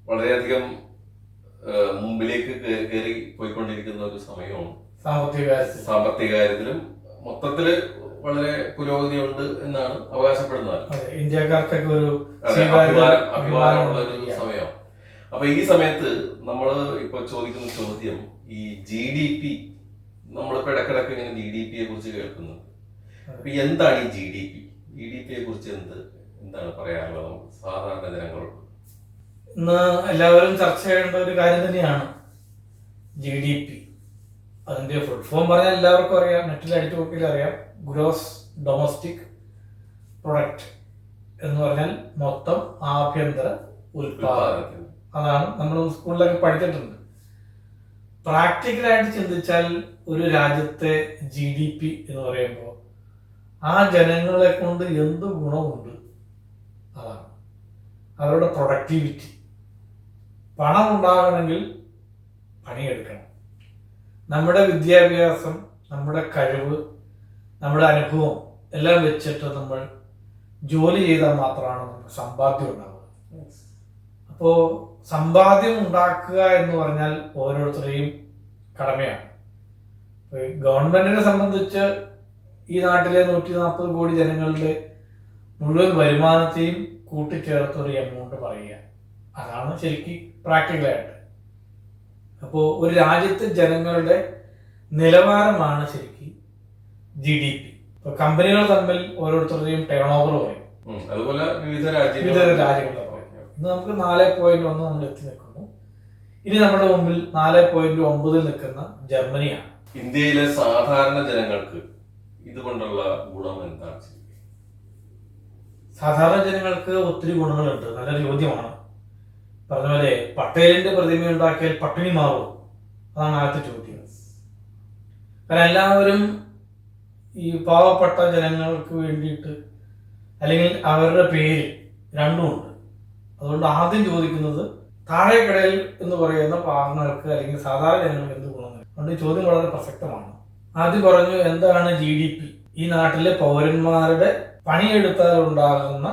വളരെയധികം മുമ്പിലേക്ക് കയറി പോയിക്കൊണ്ടിരിക്കുന്ന ഒരു സമയമാണ്. സാമ്പത്തിക കാര്യത്തിലും മൊത്തത്തില് വളരെ പുരോഗതിയുണ്ട് എന്നാണ് അവകാശപ്പെടുന്നത്. ഇന്ത്യക്കാർക്കൊക്കെ ഒരു അഭിമാനമുള്ള ഒരു സമയമാണ്. അപ്പൊ ഈ സമയത്ത് നമ്മൾ ഇപ്പൊ ചോദിക്കുന്ന ചോദ്യം, ഈ GDP, നമ്മളിപ്പോ ഇടക്കിടക്ക് ഇങ്ങനെ GDP യെ കുറിച്ച് കേൾക്കുന്നത്. അപ്പൊ എന്താണ് ഈ GDP യെ കുറിച്ച് എന്താണ് പറയാനുള്ളത് നമുക്ക് സാധാരണ ജനങ്ങളോട്? ഇന്ന് എല്ലാവരും ചർച്ച ചെയ്യേണ്ട ഒരു കാര്യം തന്നെയാണ് GDP. അതിന്റെ ഫുൾ ഫോം പറഞ്ഞാൽ എല്ലാവർക്കും അറിയാം, നെറ്റിൽ അടിച്ചു നോക്കിയാൽ അറിയാം. ഗ്രോസ് ഡൊമസ്റ്റിക് പ്രൊഡക്റ്റ് എന്ന് പറഞ്ഞാൽ മൊത്തം ആഭ്യന്തര ഉൽപാദനം. അതാണ് നമ്മൾ സ്കൂളിലൊക്കെ പഠിച്ചിട്ടുണ്ട്. പ്രാക്ടിക്കലായിട്ട് ചിന്തിച്ചാൽ ഒരു രാജ്യത്തെ GDP എന്ന് പറയുമ്പോൾ ആ ജനങ്ങളെ കൊണ്ട് എന്ത് ഗുണമുണ്ട്, അതാണ് അവരുടെ പ്രൊഡക്ടിവിറ്റി. പണം ഉണ്ടാകണമെങ്കിൽ പണിയെടുക്കണം. നമ്മുടെ വിദ്യാഭ്യാസം, നമ്മുടെ കഴിവ്, നമ്മുടെ അനുഭവം എല്ലാം വെച്ചിട്ട് നമ്മൾ ജോലി ചെയ്താൽ മാത്രമാണ് നമുക്ക് സമ്പാദ്യം ഉണ്ടാവുക. അപ്പോൾ സമ്പാദ്യം ഉണ്ടാക്കുക എന്ന് പറഞ്ഞാൽ ഓരോരുത്തരെയും കടമയാണ്. ഗവൺമെന്റിനെ സംബന്ധിച്ച് ഈ നാട്ടിലെ 140 കോടി ജനങ്ങളുടെ മുഴുവൻ വരുമാനത്തെയും കൂട്ടിച്ചേർത്ത് ഒരു എമൗണ്ട് പറയുക, അതാണ് ശരിക്കും പ്രാക്ടിക്കലായിട്ട്. അപ്പോൾ ഒരു രാജ്യത്തെ ജനങ്ങളുടെ നിലവാരമാണ് ശരിക്കും GDP. ഇപ്പൊ കമ്പനികൾ തമ്മിൽ ഓരോരുത്തരുടെയും ടേൺ ഓവർ പറയും, അതുപോലെ വിവിധ രാജ്യങ്ങളുടെ പറയും. ഇന്ന് നമുക്ക് 4.1 നമ്മൾ എത്തി നിൽക്കുന്നു. ഇനി നമ്മുടെ മുമ്പിൽ 4.9 നിൽക്കുന്ന ജർമ്മനിയാണ്. ഇന്ത്യയിലെ സാധാരണ ജനങ്ങൾക്ക് ഇതുകൊണ്ടുള്ള ഗുണം എന്താണ്? സാധാരണ ജനങ്ങൾക്ക് ഒത്തിരി ഗുണങ്ങളുണ്ട്. നല്ലൊരു ചോദ്യമാണ്. പറഞ്ഞ പോലെ പട്ടേലിന്റെ പ്രതിമ ഉണ്ടാക്കിയാൽ പട്ടിണി മാറും, അതാണ് ആദ്യത്തെ ചോദ്യം. കാരണം എല്ലാവരും ഈ പാവപ്പെട്ട ജനങ്ങൾക്ക് വേണ്ടിയിട്ട്, അല്ലെങ്കിൽ അവരുടെ പേര് രണ്ടുമുണ്ട്. അതുകൊണ്ട് ആദ്യം ചോദിക്കുന്നത് താഴേക്കടയിൽ എന്ന് പറയുന്ന പാവങ്ങൾക്ക് അല്ലെങ്കിൽ സാധാരണ ജനങ്ങൾക്ക് എന്ത് ഗുണം. അതുകൊണ്ട് ഈ ചോദ്യം വളരെ പ്രസക്തമാണ്. ആദ്യം പറഞ്ഞു എന്താണ് GDP. ഈ നാട്ടിലെ പൗരന്മാരുടെ പണിയെടുത്താൽ ഉണ്ടാകുന്ന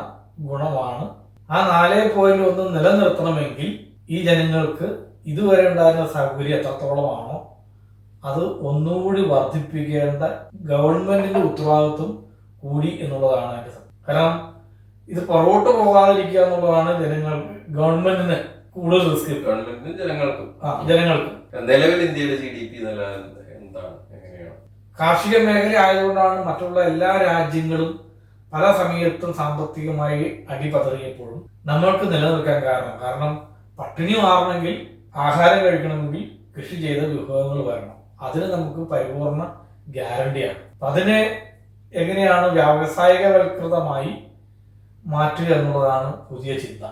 ഗുണമാണ്. ആ 4.1 നിലനിർത്തണമെങ്കിൽ ഈ ജനങ്ങൾക്ക് ഇതുവരെ ഉണ്ടായിരുന്ന സൗകര്യം എത്രത്തോളമാണോ അത് ഒന്നുകൂടി വർദ്ധിപ്പിക്കേണ്ട ഗവൺമെന്റിന്റെ ഉത്തരവാദിത്വം കൂടി എന്നുള്ളതാണ് അതിന്റെ സത്യം. കാരണം ഇത് പുറകോട്ട് പോകാതിരിക്കുക എന്നുള്ളതാണ് ഗവൺമെന്റിന് കൂടുതൽ റിസ്ക്. ജനങ്ങൾക്ക് നിലവിൽ ഇന്ത്യയുടെ GDP എന്താണ്, എങ്ങനെയാണ്? കാർഷിക മേഖല ആയതുകൊണ്ടാണ് മറ്റുള്ള എല്ലാ രാജ്യങ്ങളും പല സമയത്തും സാമ്പത്തികമായി അടിപതറിയപ്പോഴും നമ്മൾക്ക് നിലനിൽക്കാൻ കാരണം പട്ടിണി മാറണമെങ്കിൽ, ആഹാരം കഴിക്കണമെങ്കിൽ കൃഷി ചെയ്ത വിഭവങ്ങൾ വരണം. അതിന് നമുക്ക് പരിപൂർണ ഗ്യാരണ്ടിയാണ്. അതിനെ എങ്ങനെയാണ് വ്യാവസായികവൽകൃതമായി മാറ്റുക എന്നുള്ളതാണ് പുതിയ ചിന്ത.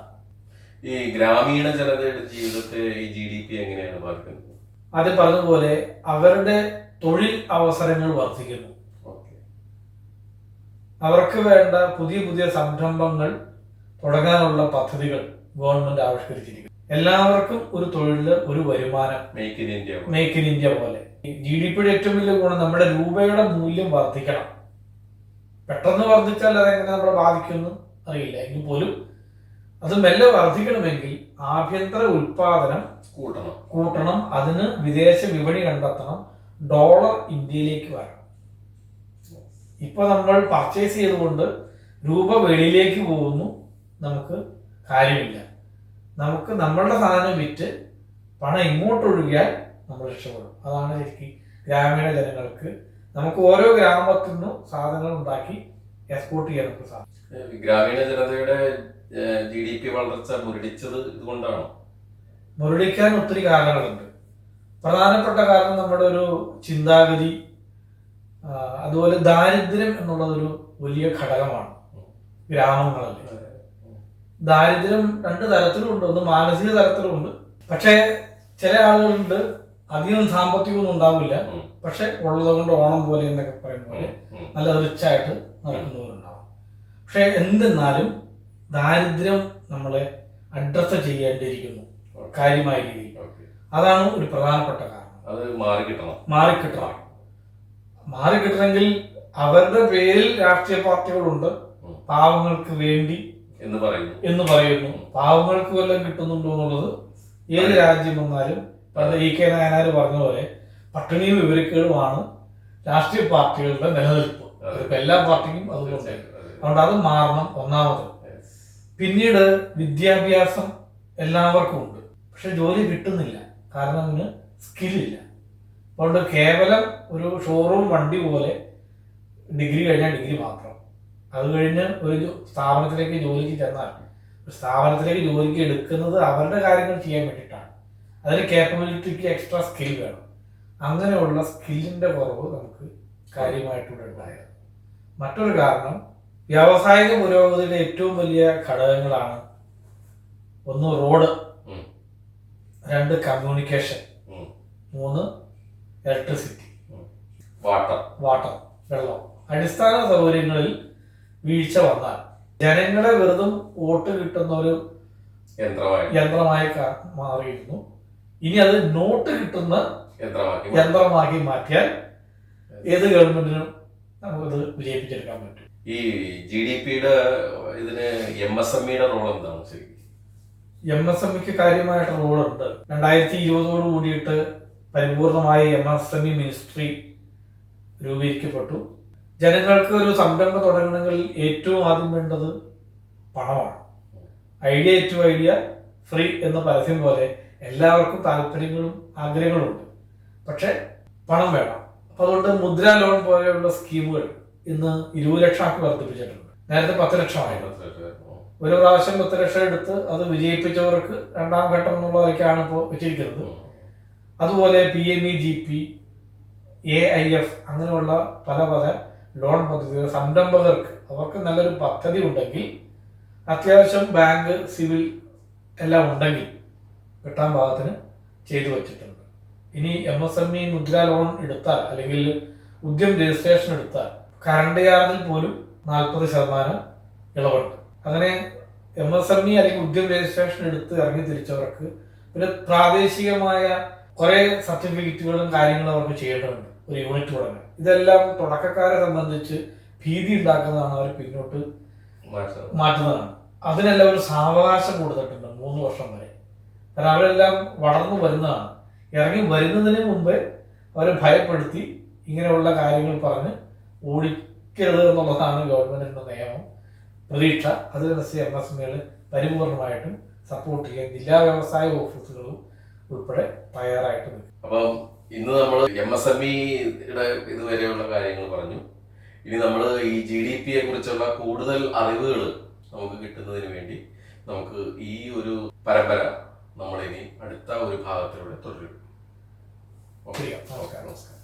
ഈ ഗ്രാമീണ ജനതയുടെ ജീവിതത്തെ ഈ GDP എങ്ങനെയാണ് ബാധിക്കുന്നത്? ആദ്യം പറഞ്ഞതുപോലെ അവരുടെ തൊഴിൽ അവസരങ്ങൾ വർദ്ധിക്കുന്നു. അവർക്ക് വേണ്ട പുതിയ പുതിയ സംരംഭങ്ങൾ തുടങ്ങാനുള്ള പദ്ധതികൾ ഗവൺമെന്റ് ആവിഷ്കരിച്ചിരിക്കുന്നു. എല്ലാവർക്കും ഒരു തൊഴില്, ഒരു വരുമാനം. മേക്ക് ഇൻ ഇന്ത്യ പോലെ. GDPയുടെ ഏറ്റവും വലിയ ഗുണം നമ്മുടെ രൂപയുടെ മൂല്യം വർദ്ധിക്കണം. പെട്ടെന്ന് വർദ്ധിച്ചാൽ അതെങ്ങനെ നമ്മളെ ബാധിക്കുമെന്ന് അറിയില്ല. എങ്കിൽ പോലും അത് മെല്ലെ വർദ്ധിക്കണമെങ്കിൽ ആഭ്യന്തര ഉൽപാദനം കൂട്ടണം. അതിന് വിദേശ വിപണി കണ്ടെത്തണം. ഡോളർ ഇന്ത്യയിലേക്ക് വരണം. ഇപ്പൊ നമ്മൾ പർച്ചേസ് ചെയ്തുകൊണ്ട് രൂപ വെളിയിലേക്ക് പോകുന്നു, നമുക്ക് കാര്യമില്ല. നമുക്ക് നമ്മളുടെ സാധനം വിറ്റ് പണം ഇങ്ങോട്ട് ഒഴുകിയാൽ നമ്മൾ രക്ഷപ്പെടും. അതാണ് ശരിക്കും ഗ്രാമീണ ജനങ്ങൾക്ക്. നമുക്ക് ഓരോ ഗ്രാമത്തിൽ നിന്നും സാധനങ്ങൾ ഉണ്ടാക്കി എക്സ്പോർട്ട് ചെയ്യാൻ നമുക്ക് സാധിക്കും. ഗ്രാമീണ ജനതയുടെ GDP വളർച്ച മുരടിച്ചത് ഇതുകൊണ്ടാണോ? മുരടിക്കാൻ ഒത്തിരി കാരണങ്ങളുണ്ട്. പ്രധാനപ്പെട്ട കാരണം നമ്മുടെ ഒരു ചിന്താഗതി, അതുപോലെ ദാരിദ്ര്യം എന്നുള്ളതൊരു വലിയ ഘടകമാണ് ഗ്രാമങ്ങളിൽ. ദാരിദ്ര്യം 2 തരത്തിലുണ്ട്. ഒന്ന് മാനസിക തലത്തിലുണ്ട്. പക്ഷേ ചില ആളുകളുണ്ട് അധികം സാമ്പത്തികമൊന്നും ഉണ്ടാവില്ല, പക്ഷെ ഉള്ളത് കൊണ്ട് ഓണം പോലെ എന്നൊക്കെ പറയുന്ന പോലെ നല്ല റിച്ചായിട്ട് നടക്കുന്നവരുണ്ടാവും. പക്ഷെ എന്തെന്നാലും ദാരിദ്ര്യം നമ്മളെ അഡ്രസ് ചെയ്യേണ്ടിയിരിക്കുന്നു കാര്യമായ രീതിയിൽ. അതാണ് ഒരു പ്രധാനപ്പെട്ട കാരണം. അത് മാറിക്കിട്ടണമെങ്കിൽ അവരുടെ പേരിൽ രാഷ്ട്രീയ പാർട്ടികളുണ്ട് പാവങ്ങൾക്ക് വേണ്ടി എന്ന് പറയുന്നു. പാവങ്ങൾക്ക് വല്ലതും കിട്ടുന്നുണ്ടോ എന്നുള്ളത് ഏത് രാജ്യം വന്നാലും പണ്ട് ഇ കെ നായനാർ പറഞ്ഞ പോലെ പട്ടിണിയും വിവരക്കേടുമാണ് രാഷ്ട്രീയ പാർട്ടികളുടെ നിലനിൽപ്പ്. എല്ലാ പാർട്ടിക്കും അതുകൊണ്ട് അതുകൊണ്ട് അത് മാറണം ഒന്നാമത്. പിന്നീട് വിദ്യാഭ്യാസം എല്ലാവർക്കും ഉണ്ട്, പക്ഷെ ജോലി കിട്ടുന്നില്ല, കാരണം അതിന് സ്കില്ലില്ല. അതുകൊണ്ട് കേവലം ഒരു ഷോറൂം വണ്ടി പോലെ ഡിഗ്രി കഴിഞ്ഞാൽ ഡിഗ്രി മാത്രം, അത് കഴിഞ്ഞ് ഒരു സ്ഥാപനത്തിലേക്ക് ജോലിക്ക് ചെന്നാൽ സ്ഥാപനത്തിലേക്ക് ജോലിക്ക് എടുക്കുന്നത് അവരുടെ കാര്യങ്ങൾ ചെയ്യാൻ വേണ്ടിയിട്ടാണ്. അതിന് കേപ്പബിലിറ്റിക്ക് എക്സ്ട്രാ സ്കിൽ വേണം. അങ്ങനെയുള്ള സ്കില്ലിന്റെ കുറവ് നമുക്ക് കാര്യമായിട്ടുണ്ട് ഉണ്ടായത്. മറ്റൊരു കാരണം വ്യാവസായിക പുരോഗതിയുടെ ഏറ്റവും വലിയ ഘടകങ്ങളാണ്: ഒന്ന് റോഡ്, 2 കമ്മ്യൂണിക്കേഷൻ, 3 ഇലക്ട്രിസിറ്റി, വാട്ടർ, വെള്ളം. അടിസ്ഥാന സൗകര്യങ്ങളിൽ വീഴ്ച വന്നാൽ ജനങ്ങളെ വെറുതും വോട്ട് കിട്ടുന്ന ഒരു യന്ത്രമായി മാറിയിരുന്നു. ഇനി അത് നോട്ട് കിട്ടുന്ന യന്ത്രമാക്കി മാറ്റിയാൽ ഏത് ഗവൺമെന്റിനും നമുക്കത് വിജയിപ്പിച്ചെടുക്കാൻ പറ്റും. ഈ GDPയുടെ ഇതിന് MSMEയുടെ റോൾ എന്താണ് ശരിക്കും? MSMEക്ക് കാര്യമായിട്ട് റോളുണ്ട്. 2020 കൂടിയിട്ട് പരിപൂർണമായി MSME മിനിസ്ട്രി രൂപീകരിക്കപ്പെട്ടു. ജനങ്ങൾക്ക് ഒരു സംരംഭം തുടങ്ങണമെങ്കിൽ ഏറ്റവും ആദ്യം വേണ്ടത് പണമാണ്. ഐഡിയ ടു ഐഡിയ ഫ്രീ എന്ന പരസ്യം പോലെ എല്ലാവർക്കും താല്പര്യങ്ങളും ആഗ്രഹങ്ങളും ഉണ്ട്, പക്ഷെ പണം വേണം. അപ്പൊ അതുകൊണ്ട് മുദ്രാ ലോൺ പോലെയുള്ള സ്കീമുകൾ ഇന്ന് 20 ലക്ഷമാക്കി വർദ്ധിപ്പിച്ചിട്ടുണ്ട്. നേരത്തെ 10 ലക്ഷമായിരുന്നു. ഒരു പ്രാവശ്യം 10 ലക്ഷം എടുത്ത് അത് വിജയിപ്പിച്ചവർക്ക് 2ാം ഘട്ടം എന്നുള്ളതൊക്കെയാണ് ഇപ്പോൾ വെച്ചിരിക്കുന്നത്. അതുപോലെ PMEGP, AIF അങ്ങനെയുള്ള പല ലോൺ പദ്ധതികൾ സംരംഭകർക്ക് അവർക്ക് നല്ലൊരു പദ്ധതി ഉണ്ടെങ്കിൽ, അത്യാവശ്യം ബാങ്ക് സിവിൽ എല്ലാം ഉണ്ടെങ്കിൽ കിട്ടാൻ പാകത്തിന് ചെയ്തു വച്ചിട്ടുണ്ട്. ഇനി MSME മുദ്രാ ലോൺ എടുത്താൽ അല്ലെങ്കിൽ ഉദ്യം രജിസ്ട്രേഷൻ എടുത്താൽ കറണ്ട് ചാർജിൽ പോലും 40% ഇളവുണ്ട്. അങ്ങനെ MSME അല്ലെങ്കിൽ ഉദ്യം രജിസ്ട്രേഷൻ എടുത്ത് ഇറങ്ങി തിരിച്ചവർക്ക് പിന്നെ പ്രാദേശികമായ കുറെ സർട്ടിഫിക്കറ്റുകളും കാര്യങ്ങളും അവർക്ക് ചെയ്യേണ്ടതുണ്ട് ഒരു യൂണിറ്റ് തുടങ്ങാൻ. ഇതെല്ലാം തുടക്കക്കാരെ സംബന്ധിച്ച് ഭീതി ഉണ്ടാക്കുന്നതാണ്, അവർ പിന്നോട്ട് മാറ്റുന്നതാണ്. അതിനെല്ലാം ഒരു സാവകാശം കൊടുത്തിട്ടുണ്ട് 3 വർഷം വരെ. കാരണം അവരെല്ലാം വളർന്നു വരുന്നതാണ്. ഇറങ്ങി വരുന്നതിന് മുമ്പേ അവരെ ഭയപ്പെടുത്തി ഇങ്ങനെയുള്ള കാര്യങ്ങൾ പറഞ്ഞ് ഓടിക്കരുത് എന്നുള്ളതാണ് ഗവൺമെന്റിന്റെ നിയമം, പ്രതീക്ഷ. അതിനനുസരിച്ച് MSMEകൾ പരിപൂർണമായിട്ടും സപ്പോർട്ട് ചെയ്യാൻ ജില്ലാ വ്യവസായ ഓഫീസുകളും ഉൾപ്പെടെ തയ്യാറായിട്ട് നിൽക്കും. അപ്പം ഇന്ന് നമ്മൾ MSMEയുടെ ഇതുവരെയുള്ള കാര്യങ്ങൾ പറഞ്ഞു. ഇനി നമ്മൾ ഈ GDPയെ കുറിച്ചുള്ള കൂടുതൽ അറിവുകൾ നമുക്ക് കിട്ടുന്നതിന് വേണ്ടി നമുക്ക് ഈ ഒരു പരമ്പര നമ്മളിനി അടുത്ത ഒരു ഭാഗത്തിലൂടെ തുടരും. നമസ്കാരം.